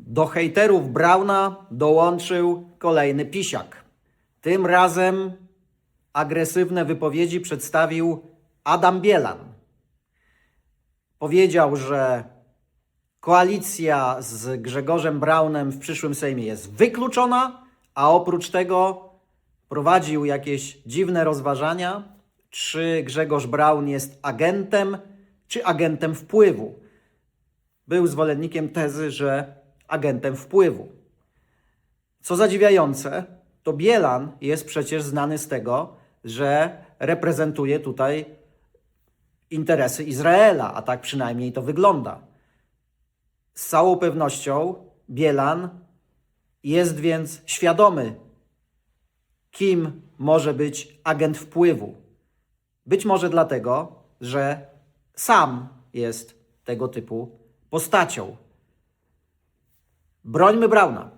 Do hejterów Brauna dołączył kolejny pisiak. Tym razem agresywne wypowiedzi przedstawił Adam Bielan. Powiedział, że koalicja z Grzegorzem Braunem w przyszłym Sejmie jest wykluczona, a oprócz tego prowadził jakieś dziwne rozważania, czy Grzegorz Braun jest agentem, czy agentem wpływu. Był zwolennikiem tezy, że agentem wpływu. Co zadziwiające, to Bielan jest przecież znany z tego, że reprezentuje tutaj interesy Izraela, a tak przynajmniej to wygląda. Z całą pewnością Bielan jest więc świadomy, kim może być agent wpływu. Być może dlatego, że sam jest tego typu postacią. Brońmy Brauna.